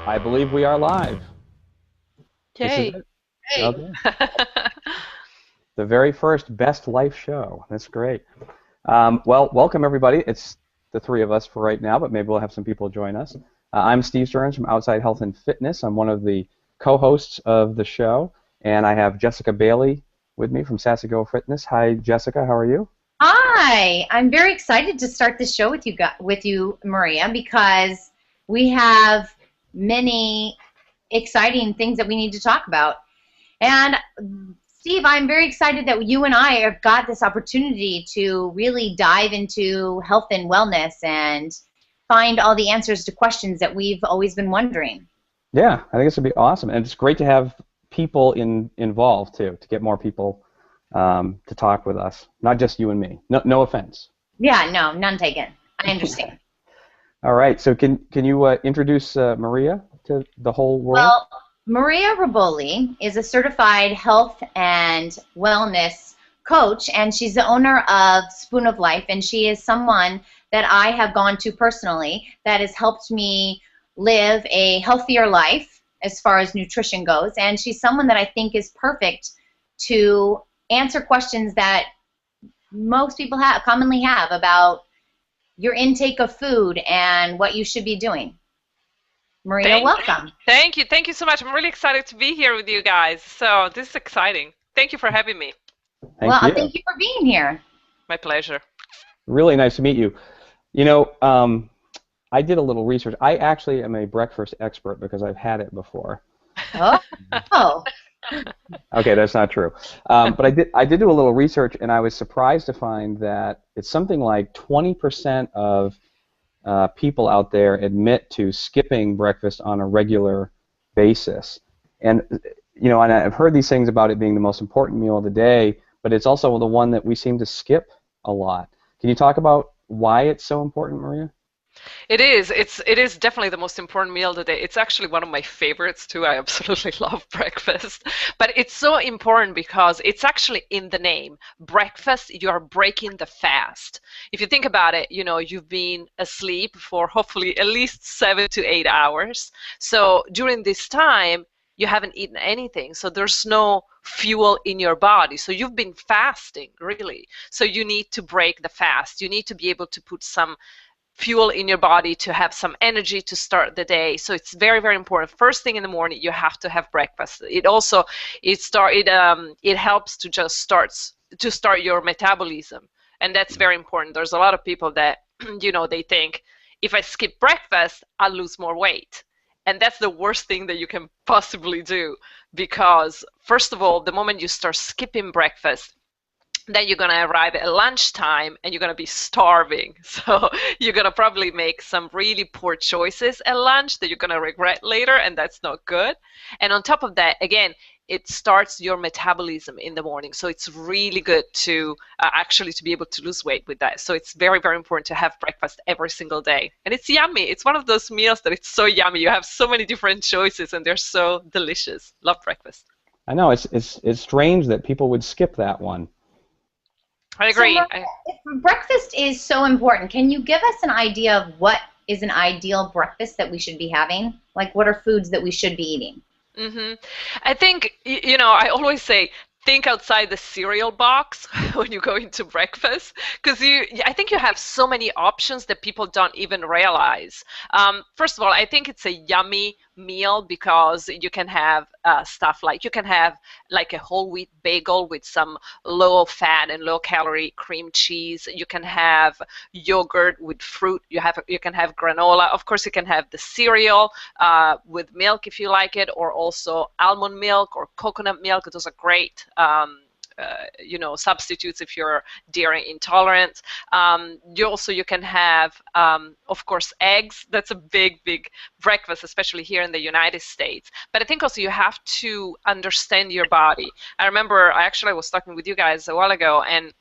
I believe we are live. This is Hey. it. Hey. Okay. The very first Best Life show. That's great. Well, welcome everybody. It's the three of us for right now, but maybe we'll have some people join us. I'm Steve Stearns from Outside Health and Fitness. I'm one of the co-hosts of the show, and I have Jessica Bailey with me from Sasago Fitness. Hi, Jessica. How are you? Hi, I'm very excited to start this show with you, Maria, because we have many exciting things that we need to talk about. And Steve, I'm very excited that you and I have got this opportunity to really dive into health and wellness and find all the answers to questions that we've always been wondering. Yeah, I think this would be awesome, and it's great to have people involved too, to get more people to talk with us, not just you and me. No offense. Yeah, no, none taken. I understand. All right, so can you introduce Maria to the whole world? Well, Maria Raboli is a certified health and wellness coach, and she's the owner of Spoon of Life, and she is someone that I have gone to personally that has helped me live a healthier life as far as nutrition goes, and she's someone that I think is perfect to answer questions that most people commonly have about your intake of food and what you should be doing. Maria, welcome. Thank you. Thank you so much. I'm really excited to be here with you guys. So this is exciting. Thank you for having me. Thank you for being here. My pleasure. Really nice to meet you. You know, I did a little research. I actually am a breakfast expert because I've had it before. Oh. Okay, that's not true. But I did do a little research, and I was surprised to find that it's something like 20% of people out there admit to skipping breakfast on a regular basis. And you know, and I've heard these things about it being the most important meal of the day, but it's also the one that we seem to skip a lot. Can you talk about why it's so important, Maria? It is. It is definitely the most important meal of the day. It's actually one of my favorites too. I absolutely love breakfast. But it's so important because it's actually in the name. Breakfast, you're breaking the fast. If you think about it, you know, you've been asleep for hopefully at least 7 to 8 hours. So during this time, you haven't eaten anything. So there's no fuel in your body. So you've been fasting, really. So you need to break the fast. You need to be able to put some fuel in your body to have some energy to start the day. So it's very, very important. First thing in the morning, you have to have breakfast. It also it helps to just start your metabolism, and that's very important. There's a lot of people that you know, they think if I skip breakfast, I'll lose more weight. And that's the worst thing that you can possibly do, because first of all, the moment you start skipping breakfast, then you're going to arrive at lunchtime and you're going to be starving. So you're going to probably make some really poor choices at lunch that you're going to regret later, and that's not good. And on top of that, again, it starts your metabolism in the morning. So it's really good to actually to be able to lose weight with that. So it's very, very important to have breakfast every single day. And it's yummy. It's one of those meals that it's so yummy. You have so many different choices and they're so delicious. Love breakfast. I know, it's strange that people would skip that one. I agree. So, if breakfast is so important, can you give us an idea of what is an ideal breakfast that we should be having? Like, what are foods that we should be eating? I think, you know, I always say, think outside the cereal box when you go into breakfast, because I think you have so many options that people don't even realize. First of all, I think it's a yummy meal because you can have stuff like, you can have like a whole wheat bagel with some low fat and low calorie cream cheese. You can have yogurt with fruit. You can have granola. Of course, you can have the cereal with milk if you like it, or also almond milk or coconut milk. Those are great. You know, substitutes if you're dairy intolerant. You can have, of course, eggs. That's a big breakfast, especially here in the United States. But I think also you have to understand your body. I remember I was talking with you guys a while ago, and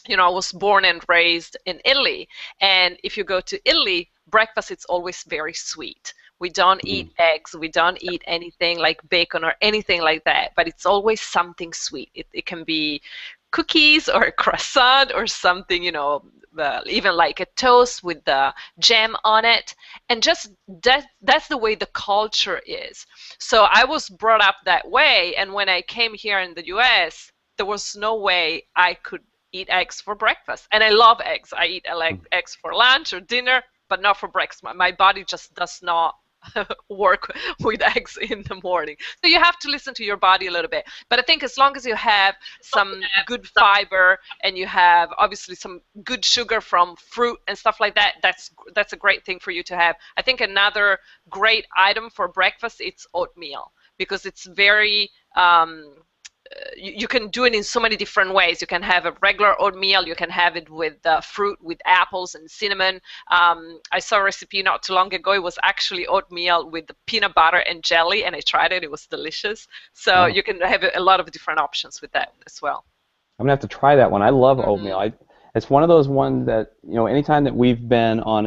you know, I was born and raised in Italy, and if you go to Italy, breakfast it's always very sweet. We don't eat eggs, we don't eat anything like bacon or anything like that, but it's always something sweet. It can be cookies or a croissant or something, you know, even like a toast with the jam on it. And just that's the way the culture is. So I was brought up that way, and when I came here in the US, there was no way I could eat eggs for breakfast. And I love eggs. I eat eggs for lunch or dinner, but not for breakfast. My body just does not work with eggs in the morning. So you have to listen to your body a little bit. But I think as long as you have some good fiber and you have obviously some good sugar from fruit and stuff like that, that's a great thing for you to have. I think another great item for breakfast, it's oatmeal, because it's very you can do it in so many different ways. You can have a regular oatmeal. You can have it with fruit, with apples and cinnamon. I saw a recipe not too long ago. It was actually oatmeal with the peanut butter and jelly, and I tried it. It was delicious. So you can have a lot of different options with that as well. I'm going to have to try that one. I love oatmeal. It's one of those ones that, you know, anytime that we've been on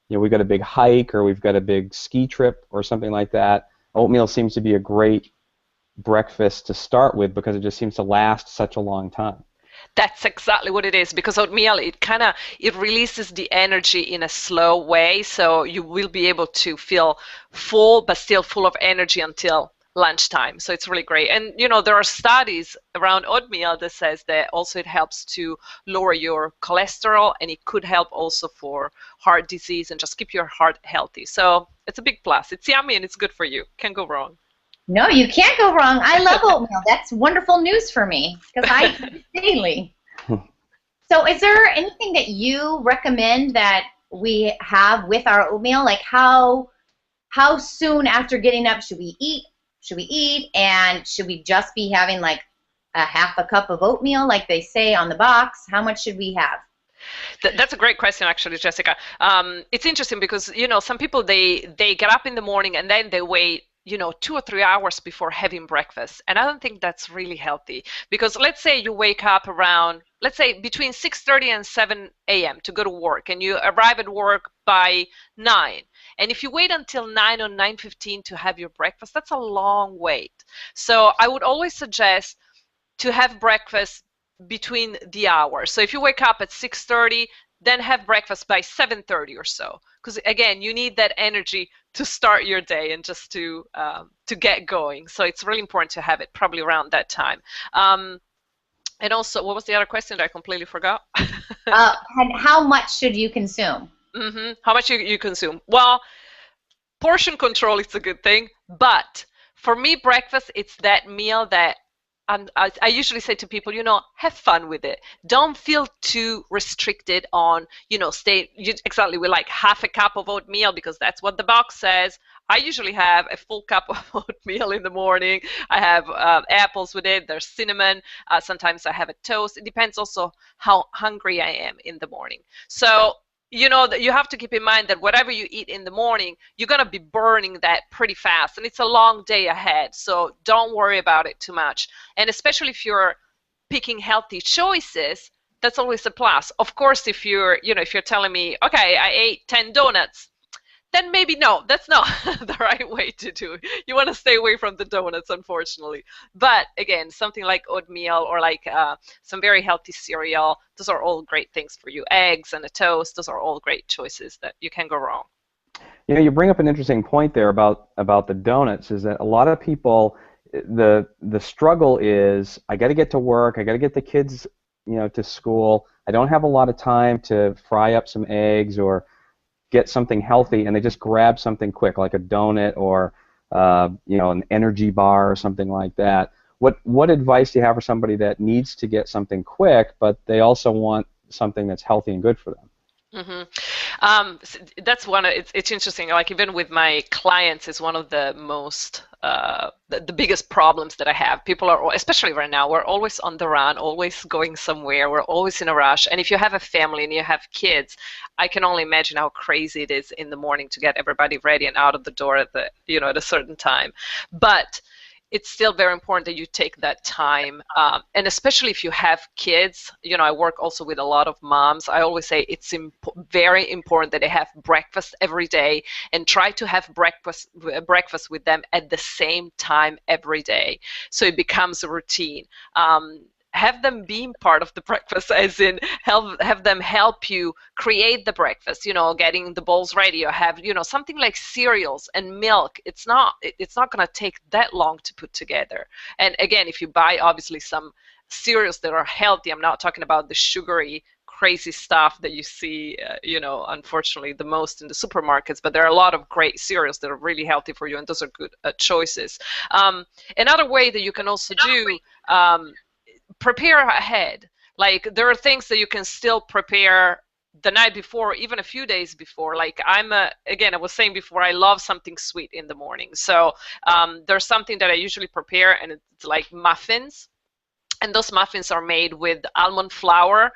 we've got a big hike or we've got a big ski trip or something like that, oatmeal seems to be a great breakfast to start with because it just seems to last such a long time. That's exactly what it is, because oatmeal, it releases the energy in a slow way, so you will be able to feel full but still full of energy until lunchtime. So it's really great. And you know, there are studies around oatmeal that says that also it helps to lower your cholesterol, and it could help also for heart disease and just keep your heart healthy. So it's a big plus. It's yummy and it's good for you. Can't go wrong. No, you can't go wrong. I love oatmeal. That's wonderful news for me because I eat it daily. So is there anything that you recommend that we have with our oatmeal? Like how soon after getting up should we eat? And should we just be having like a half a cup of oatmeal like they say on the box? How much should we have? That's a great question, actually, Jessica. It's interesting because, you know, some people, they get up in the morning and then they wait, you know, 2 or 3 hours before having breakfast. And I don't think that's really healthy, because let's say you wake up around, let's say between 6:30 and 7 a.m. to go to work, and you arrive at work by 9. And if you wait until 9 or 9:15 to have your breakfast, that's a long wait. So I would always suggest to have breakfast between the hours. So if you wake up at 6:30, then have breakfast by 7:30 or so, because again, you need that energy to start your day and just to get going. So it's really important to have it probably around that time. And also, what was the other question that I completely forgot? And how much should you consume? How much you consume? Well, portion control is a good thing, but for me, breakfast, it's that meal that I usually say to people, you know, have fun with it. Don't feel too restricted on, you know, exactly with like half a cup of oatmeal because that's what the box says. I usually have a full cup of oatmeal in the morning. I have apples with it. There's cinnamon. Sometimes I have a toast. It depends also how hungry I am in the morning. So, you know, that you have to keep in mind that whatever you eat in the morning, you're going to be burning that pretty fast, and it's a long day ahead. So don't worry about it too much. And especially if you're picking healthy choices, that's always a plus. Of course, if you're telling me, okay, I ate 10 donuts, then maybe no, that's not the right way to do it. You want to stay away from the donuts, unfortunately. But again, something like oatmeal or like some very healthy cereal, those are all great things for you. Eggs and a toast, those are all great choices that you can go wrong. You know, you bring up an interesting point there about the donuts. Is that a lot of people, the struggle is, I got to get to work, I got to get the kids, to school. I don't have a lot of time to fry up some eggs or get something healthy, and they just grab something quick, like a donut or an energy bar or something like that. What advice do you have for somebody that needs to get something quick, but they also want something that's healthy and good for them? That's one. It's interesting. Like even with my clients, is one of the most the biggest problems that I have. People are, especially right now, we're always on the run, always going somewhere. We're always in a rush. And if you have a family and you have kids, I can only imagine how crazy it is in the morning to get everybody ready and out of the door at the at a certain time. But it's still very important that you take that time, and especially if you have kids. I work also with a lot of moms. I always say it's very important that they have breakfast every day, and try to have breakfast with them at the same time every day, so it becomes a routine. Have them being part of the breakfast, as in have them help you create the breakfast, getting the bowls ready, or have something like cereals and milk. It's not going to take that long to put together. And again, if you buy obviously some cereals that are healthy, I'm not talking about the sugary crazy stuff that you see unfortunately the most in the supermarkets, but there are a lot of great cereals that are really healthy for you, and those are good choices. Another way that you can also do, prepare ahead. Like there are things that you can still prepare the night before, even a few days before. Like again, I was saying before, I love something sweet in the morning. So there's something that I usually prepare, and it's like muffins. And those muffins are made with almond flour.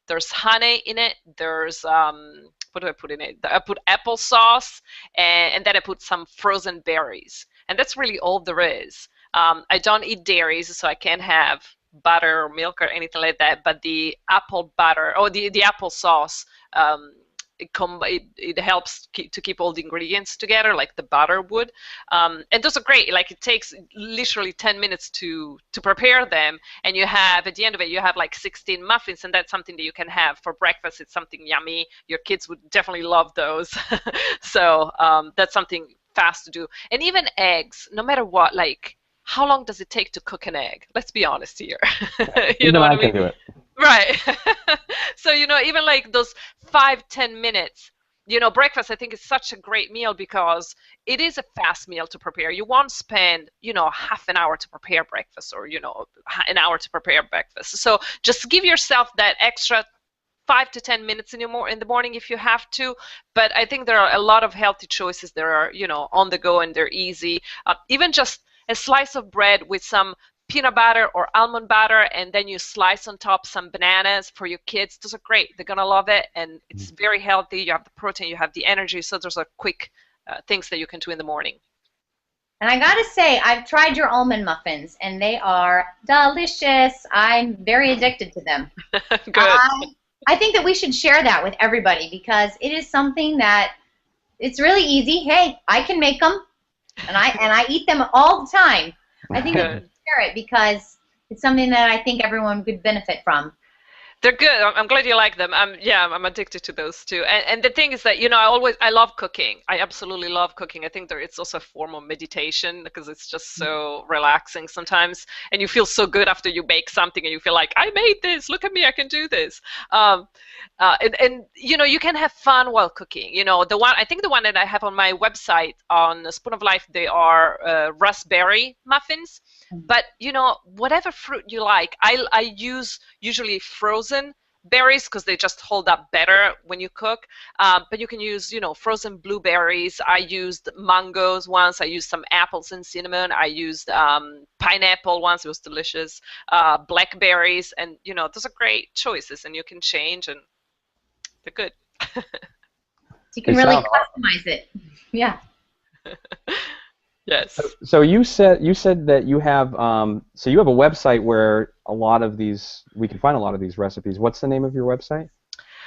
There's honey in it. There's what do I put in it? I put applesauce, and then I put some frozen berries. And that's really all there is. I don't eat dairies, so I can't have butter or milk or anything like that. But the apple butter, or the apple sauce, it helps to keep all the ingredients together, like the butter would. And those are great. Like it takes literally 10 minutes to prepare them, and you have, at the end of it, you have like 16 muffins, and that's something that you can have for breakfast. It's something yummy. Your kids would definitely love those. So that's something fast to do. And even eggs, no matter what, like, how long does it take to cook an egg? Let's be honest here. You know what I mean? Can do it. Right. So, even like those 5-10 minutes, breakfast, I think, is such a great meal because it is a fast meal to prepare. You won't spend, half an hour to prepare breakfast, or, an hour to prepare breakfast. So just give yourself that extra 5 to 10 minutes in the morning if you have to. But I think there are a lot of healthy choices that are, on the go, and they're easy. Even just a slice of bread with some peanut butter or almond butter, and then you slice on top some bananas for your kids. Those are great. They're going to love it, and it's very healthy. You have the protein, you have the energy, so those are quick things that you can do in the morning. And I gotta say, I've tried your almond muffins, and they are delicious. I'm very addicted to them. Good. I think that we should share that with everybody, because it is something that it's really easy. Hey, I can make them. And I eat them all the time. I think we should share it because it's something that I think everyone could benefit from. They're good. I'm glad you like them. I'm addicted to those too. And the thing is that, I love cooking. I absolutely love cooking. I think it's also a form of meditation, because it's just so relaxing sometimes. And you feel so good after you bake something, and you feel like, I made this. Look at me, I can do this. You can have fun while cooking. I think the one that I have on my website on Spoon of Life, they are raspberry muffins. But whatever fruit you like, I use usually frozen berries because they just hold up better when you cook. But you can use frozen blueberries. I used mangoes once. I used some apples and cinnamon. I used pineapple once. It was delicious. Blackberries, and those are great choices, and you can change, and they're good. You can really customize it. Yeah. Yes. So you said that you have you have a website where we can find a lot of these recipes. What's the name of your website?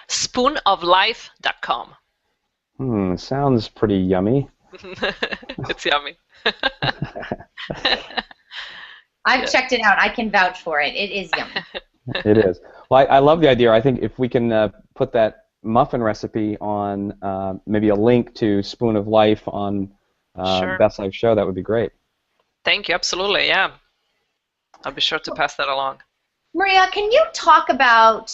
spoonoflife.com. Sounds pretty yummy. It's yummy. I've checked it out. I can vouch for it. It is yummy. It is. Well, I love the idea. I think if we can put that muffin recipe on maybe a link to Spoon of Life on Sure. Best Life Show, that would be great. Thank you. Absolutely. Yeah. I'll be sure to pass that along. Maria, can you talk about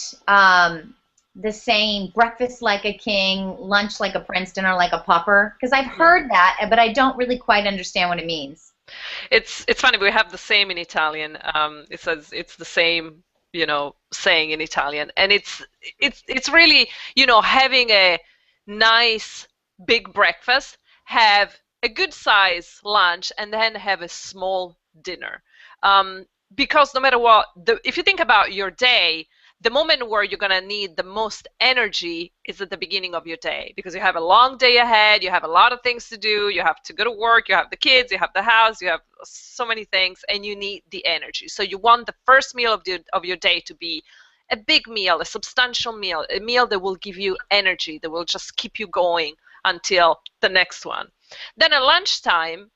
the saying breakfast like a king, lunch like a prince, dinner like a pauper? Because I've heard that, but I don't really quite understand what it means. It's funny. We have the same in Italian. It says it's the same, saying in Italian, and it's really, having a nice big breakfast, have a good size lunch, and then have a small dinner. Because no matter what, if you think about your day, the moment where you're going to need the most energy is at the beginning of your day, because you have a long day ahead, you have a lot of things to do, you have to go to work, you have the kids, you have the house, you have so many things, and you need the energy. So you want the first meal of your day to be a big meal, a substantial meal, a meal that will give you energy, that will just keep you going until the next one. Then at lunchtime,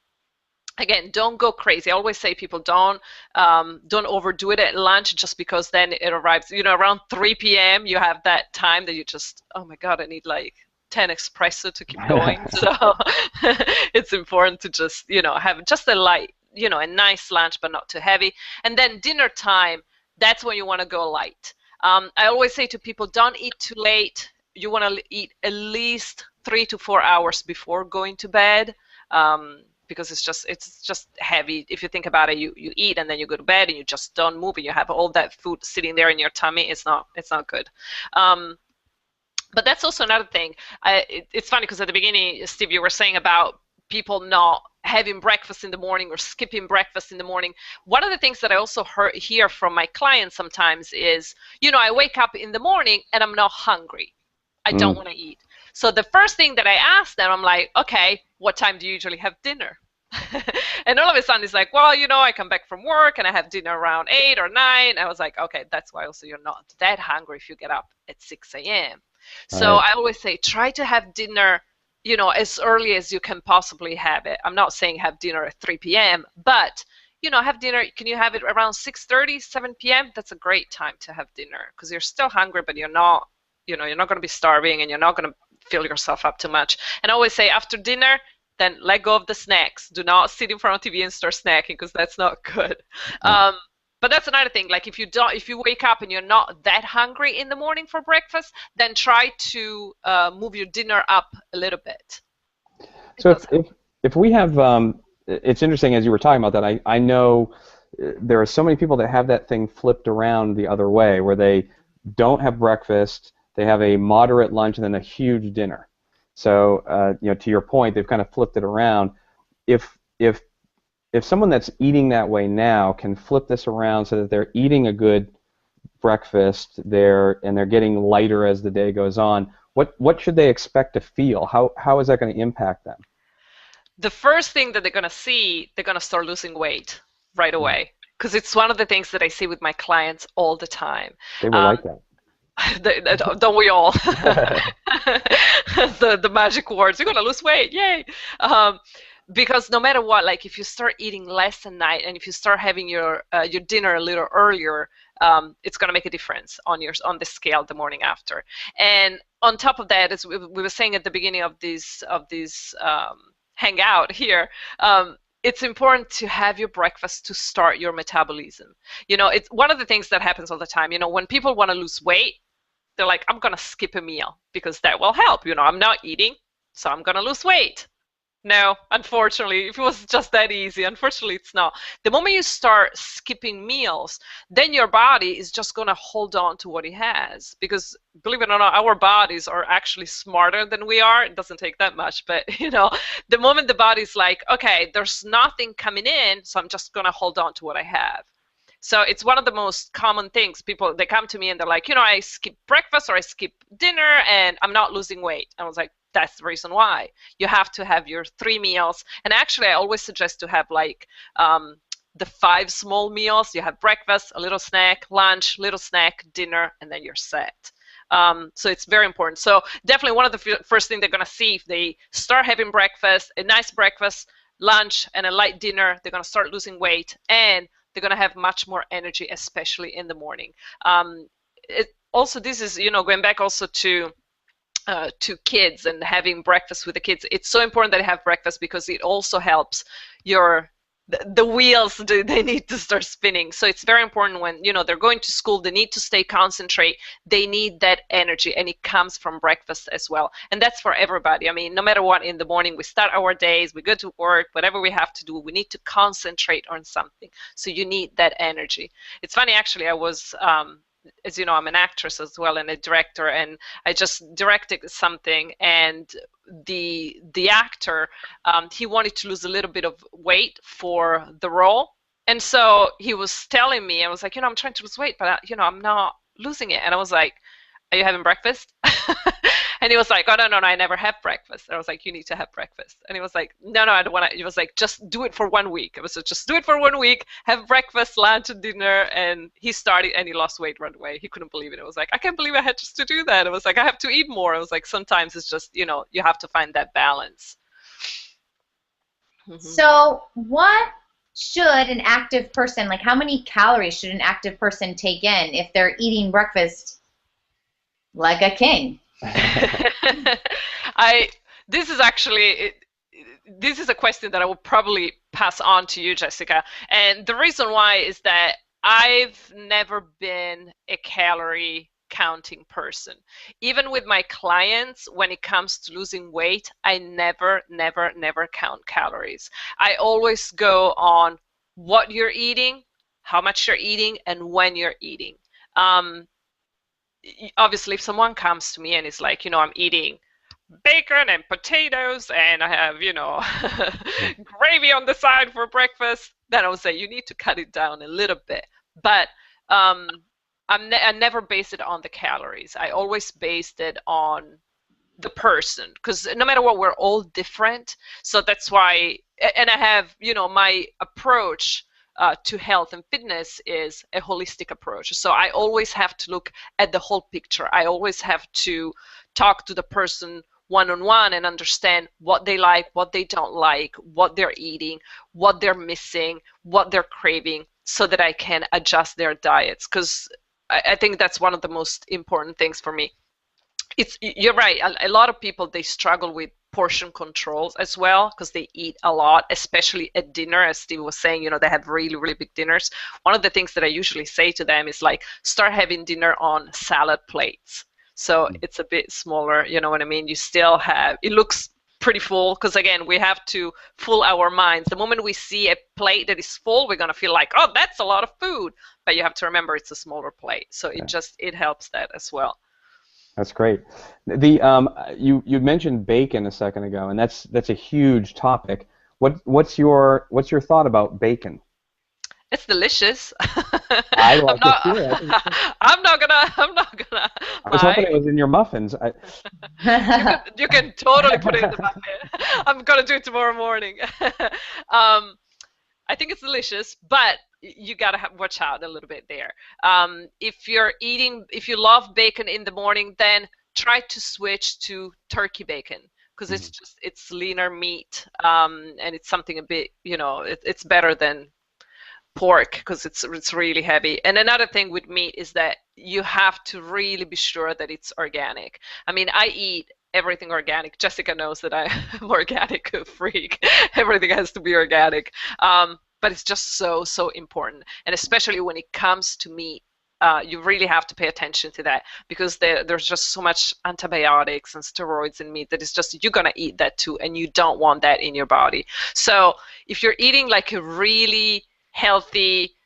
again, don't go crazy. I always say people don't overdo it at lunch, just because then it arrives, around 3 p.m. you have that time that you just, oh my God, I need like 10 espresso to keep going. So it's important to just, have just a light, a nice lunch, but not too heavy. And then dinner time, that's when you want to go light. I always say to people, don't eat too late. You want to eat at least 3 to 4 hours before going to bed. Because it's just heavy. If you think about it, you eat and then you go to bed and you just don't move, and you have all that food sitting there in your tummy. It's not good. But that's also another thing. It's funny because at the beginning, Steve, you were saying about people not having breakfast in the morning or skipping breakfast in the morning. One of the things that I also hear from my clients sometimes is, I wake up in the morning and I'm not hungry. I don't want to eat. So the first thing that I ask them, I'm like, okay, what time do you usually have dinner? And all of a sudden it's like, well, I come back from work and I have dinner around 8 or 9. I was like, okay, that's why also you're not that hungry if you get up at 6 a.m. So I always say, try to have dinner, as early as you can possibly have it. I'm not saying have dinner at 3 p.m., but, have dinner. Can you have it around 6:30, 7 p.m.? That's a great time to have dinner, because you're still hungry, but you're not going to be starving, and you're not going to fill yourself up too much. And I always say, after dinner, then let go of the snacks. Do not sit in front of TV and start snacking, because that's not good. But that's another thing. Like if you wake up and you're not that hungry in the morning for breakfast, then try to move your dinner up a little bit. So if we have, it's interesting as you were talking about that. I know there are so many people that have that thing flipped around the other way, where they don't have breakfast. They have a moderate lunch and then a huge dinner. So, to your point, they've kind of flipped it around. If someone that's eating that way now can flip this around so that they're eating a good breakfast, and they're getting lighter as the day goes on, what should they expect to feel? How is that going to impact them? The first thing that they're going to see, they're going to start losing weight right away, because it's one of the things that I see with my clients all the time. They will like that. Don't we all? the magic words, you're gonna lose weight, yay. Because no matter what, like if you start eating less at night, and if you start having your dinner a little earlier, it's gonna make a difference on the scale the morning after. And on top of that, as we were saying at the beginning of this hangout here, it's important to have your breakfast to start your metabolism. It's one of the things that happens all the time. When people want to lose weight, they're like, I'm going to skip a meal because that will help. I'm not eating, so I'm going to lose weight. No, unfortunately, if it was just that easy, unfortunately it's not. The moment you start skipping meals, then your body is just going to hold on to what it has. Because believe it or not, our bodies are actually smarter than we are. It doesn't take that much, but the moment the body's like, okay, there's nothing coming in, so I'm just going to hold on to what I have. So it's one of the most common things. People, they come to me and they're like, I skip breakfast or I skip dinner and I'm not losing weight. I was like, that's the reason why. You have to have your 3 meals. And actually, I always suggest to have like the 5 small meals. You have breakfast, a little snack, lunch, little snack, dinner, and then you're set. So it's very important. So definitely one of the first things they're going to see if they start having breakfast, a nice breakfast, lunch, and a light dinner, they're going to start losing weight, and they're going to have much more energy, especially in the morning. Also, this is, going back also to to kids and having breakfast with the kids, it's so important that they have breakfast because it also helps the wheels. They need to start spinning. So it's very important when they're going to school, they need to stay concentrate, they need that energy, and it comes from breakfast as well. And that's for everybody. I mean, no matter what, in the morning we start our days, we go to work, whatever we have to do, we need to concentrate on something. So you need that energy. It's funny, actually, I was as you know, I'm an actress as well and a director, and I just directed something, and the actor, he wanted to lose a little bit of weight for the role, and so he was telling me, I was like, I'm trying to lose weight, but I'm not losing it. And I was like, are you having breakfast? And he was like, oh, no, I never have breakfast. And I was like, you need to have breakfast. And he was like, no, I don't want to. He was like, just do it for 1 week. I was like, just do it for 1 week, have breakfast, lunch, and dinner. And he started, and he lost weight right away. He couldn't believe it. I was like, I can't believe I had just to do that. I was like, I have to eat more. I was like, sometimes it's just, you have to find that balance. So what should an active person, like how many calories should an active person take in if they're eating breakfast like a king? This is a question that I will probably pass on to you, Jessica. And the reason why is that I've never been a calorie counting person. Even with my clients, when it comes to losing weight, I never count calories. I always go on what you're eating, how much you're eating, and when you're eating. Obviously, if someone comes to me and is like, I'm eating bacon and potatoes and I have, gravy on the side for breakfast, then I would say you need to cut it down a little bit. But I never base it on the calories. I always based it on the person, because no matter what, we're all different. So that's why, and I have, my approach to health and fitness is a holistic approach. So I always have to look at the whole picture. I always have to talk to the person one-on-one and understand what they like, what they don't like, what they're eating, what they're missing, what they're craving, so that I can adjust their diets. Because I think that's one of the most important things for me. You're right. A lot of people, they struggle with portion controls as well, because they eat a lot, especially at dinner. As Steve was saying, they have really big dinners. One of the things that I usually say to them is like, start having dinner on salad plates. So it's a bit smaller, you know what I mean? You still have, it looks pretty full, because again, we have to fool our minds. The moment we see a plate that is full, we're going to feel like, oh, that's a lot of food. But you have to remember it's a smaller plate. So it helps that as well. That's great. You mentioned bacon a second ago, and that's a huge topic. What's your thought about bacon? It's delicious. I like it too. I'm not gonna. I was hoping it was in your muffins. You can totally put it in the muffin. I'm gonna do it tomorrow morning. I think it's delicious, but you gotta watch out a little bit there. If you love bacon in the morning, then try to switch to turkey bacon, because it's leaner meat, and it's something a bit, it's better than pork, because it's really heavy. And another thing with meat is that you have to really be sure that it's organic. I mean, I eat everything organic. Jessica knows that I'm organic freak. Everything has to be organic. But it's just so important. And especially when it comes to meat, you really have to pay attention to that, because there's just so much antibiotics and steroids in meat that it's just, you're going to eat that too, and you don't want that in your body. So if you're eating like a really healthy,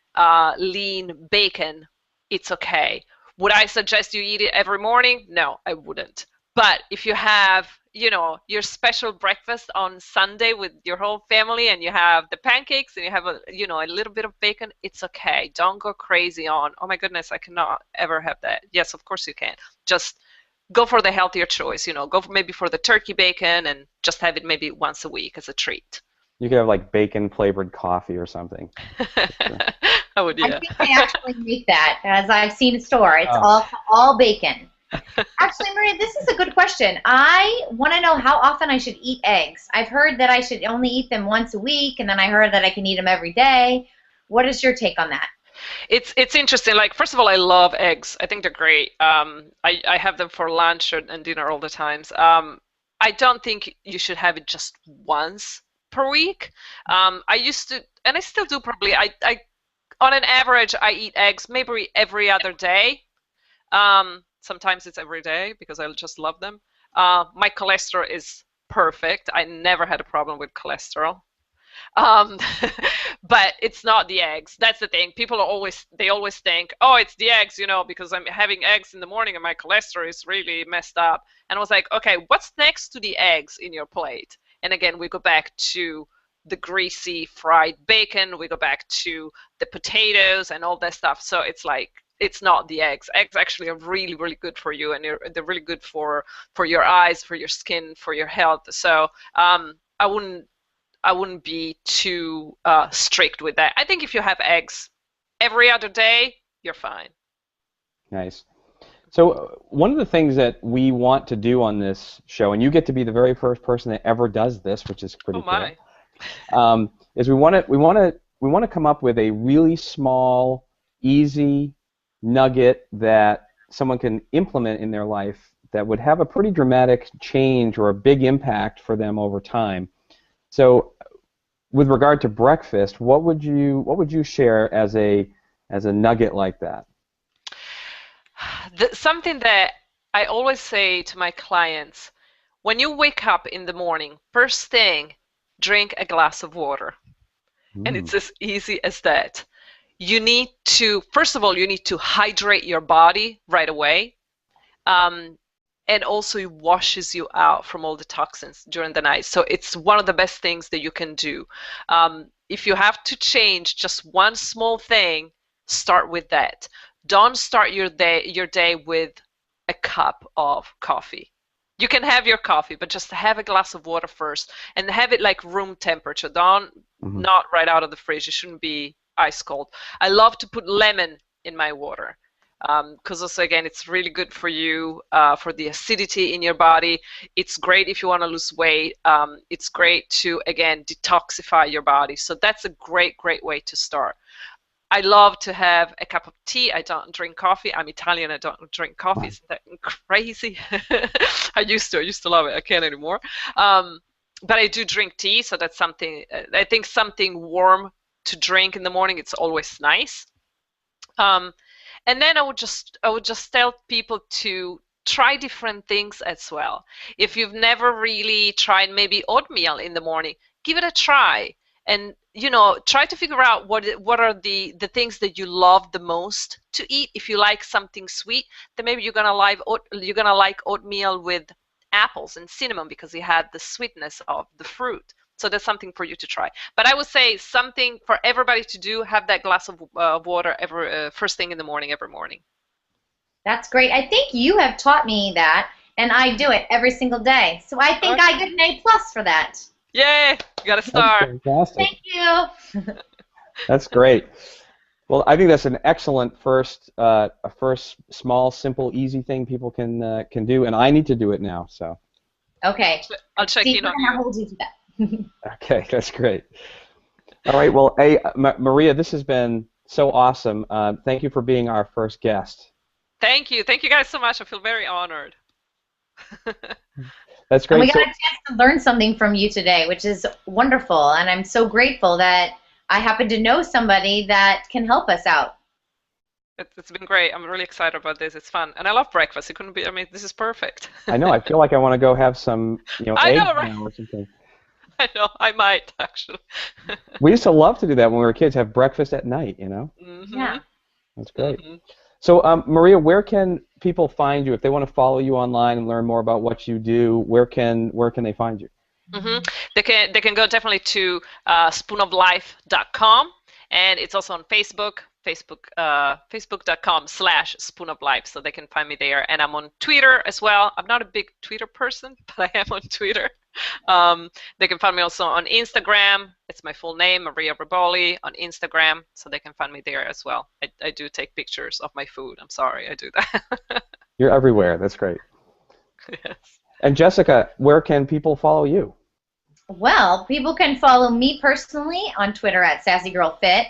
lean bacon, it's okay. Would I suggest you eat it every morning? No, I wouldn't. But if you have, your special breakfast on Sunday with your whole family, and you have the pancakes and you have a little bit of bacon, it's okay. Don't go crazy on, oh my goodness, I cannot ever have that. Yes, of course you can. Just go for the healthier choice. Go maybe for the turkey bacon, and just have it maybe once a week as a treat. You could have like bacon flavored coffee or something. I would, yeah. I think they actually make that, as I've seen a store. It's all bacon. Actually, Maria, this is a good question. I want to know how often I should eat eggs. I've heard that I should only eat them once a week, and then I heard that I can eat them every day. What is your take on that? It's interesting. Like, first of all, I love eggs. I think they're great. I have them for lunch and dinner all the times. I don't think you should have it just once per week. I used to, and I still do probably. I on an average, I eat eggs maybe every other day. Sometimes it's every day because I just love them. My cholesterol is perfect. I never had a problem with cholesterol. Um, but it's not the eggs. That's the thing. People are always think, oh, it's the eggs, because I'm having eggs in the morning and my cholesterol is really messed up. And I was like, okay, what's next to the eggs in your plate? And again, we go back to the greasy fried bacon. We go back to the potatoes and all that stuff. So it's like, it's not the eggs. Eggs actually are really, really good for you, and they're really good for your eyes, for your skin, for your health. So I wouldn't be too strict with that. I think if you have eggs every other day, you're fine. Nice. So one of the things that we want to do on this show, and you get to be the very first person that ever does this, which is pretty cool, is we want to come up with a really small, easy nugget that someone can implement in their life that would have a pretty dramatic change or a big impact for them over time. So, with regard to breakfast, what would you share as a nugget like that? Something that I always say to my clients: when you wake up in the morning, first thing, drink a glass of water, and it's as easy as that. You need to, first of all, you need to hydrate your body right away. And also it washes you out from all the toxins during the night. So it's one of the best things that you can do. If you have to change just one small thing, start with that. Don't start your day with a cup of coffee. You can have your coffee, but just have a glass of water first, and have it like room temperature. Not right out of the fridge. It shouldn't be ice cold. I love to put lemon in my water. Because also, again, it's really good for you, for the acidity in your body. It's great if you want to lose weight. It's great to, again, detoxify your body. So that's a great, great way to start. I love to have a cup of tea. I don't drink coffee. I'm Italian. I don't drink coffee. Wow. Isn't that crazy? I used to love it. I can't anymore. But I do drink tea, so that's something, I think something warm to drink in the morning, it's always nice. And then I would just tell people to try different things as well. If you've never really tried maybe oatmeal in the morning, give it a try, and try to figure out what are the things that you love the most to eat. If you like something sweet, then maybe you're gonna like oatmeal with apples and cinnamon because it had the sweetness of the fruit. So that's something for you to try. But I would say something for everybody to do: have that glass of water first thing in the morning, every morning. That's great. I think you have taught me that, and I do it every single day. So I think I get an A+ for that. Yay! You got to start. That's fantastic. Thank you. That's great. Well, I think that's an excellent first small, simple, easy thing people can do, and I need to do it now. So. Okay. I'll check in on you. I'll hold you to that. Okay, that's great. All right, well, hey, Maria, this has been so awesome. Thank you for being our first guest. Thank you guys so much. I feel very honored. That's great. And we got a chance to learn something from you today, which is wonderful, and I'm so grateful that I happen to know somebody that can help us out. It's been great. I'm really excited about this. It's fun, and I love breakfast. It couldn't be. I mean, this is perfect. I know. I feel like I want to go have some, eggs right? now or something. I know. I might actually. We used to love to do that when we were kids. Have breakfast at night. Mm-hmm. Yeah. That's great. Mm-hmm. So, Maria, where can people find you if they want to follow you online and learn more about what you do? Where can they find you? Mm-hmm. They can go definitely to spoonoflife.com, and it's also on Facebook. Facebook.com/spoonoflife, so they can find me there. And I'm on Twitter as well. I'm not a big Twitter person, but I am on Twitter. They can find me also on Instagram. It's my full name, Maria Reboli, on Instagram, so they can find me there as well. I do take pictures of my food. I'm sorry, I do that. You're everywhere. That's great. Yes. And Jessica, where can people follow you? Well, people can follow me personally on Twitter at SassyGirlFit.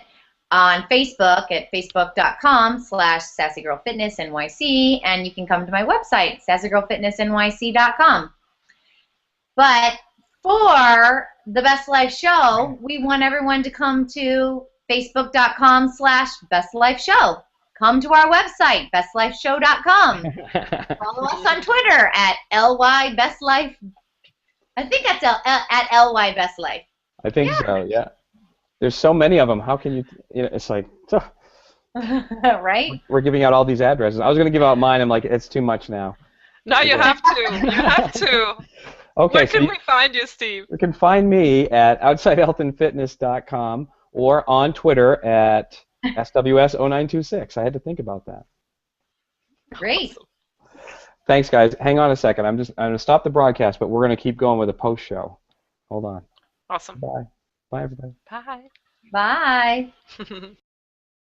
on Facebook at facebook.com/sassygirlfitnessnyc, and you can come to my website, sassygirlfitnessnyc.com. But for the Best Life Show, we want everyone to come to facebook.com/bestlifeshow. Come to our website, bestlifeshow.com. Follow us on Twitter at LYBestLife. I think that's at LYBestLife. I think so, yeah. There's so many of them. How can you, it's like, right? We're giving out all these addresses. I was going to give out mine. I'm like, it's too much now. No, you have to. You have to. Okay. Where can we find you, Steve? You can find me at outsidehealthandfitness.com or on Twitter at SWS0926. I had to think about that. Great. Awesome. Thanks, guys. Hang on a second. I'm going to stop the broadcast, but we're going to keep going with a post show. Hold on. Awesome. Bye. Bye, everybody. Bye. Bye.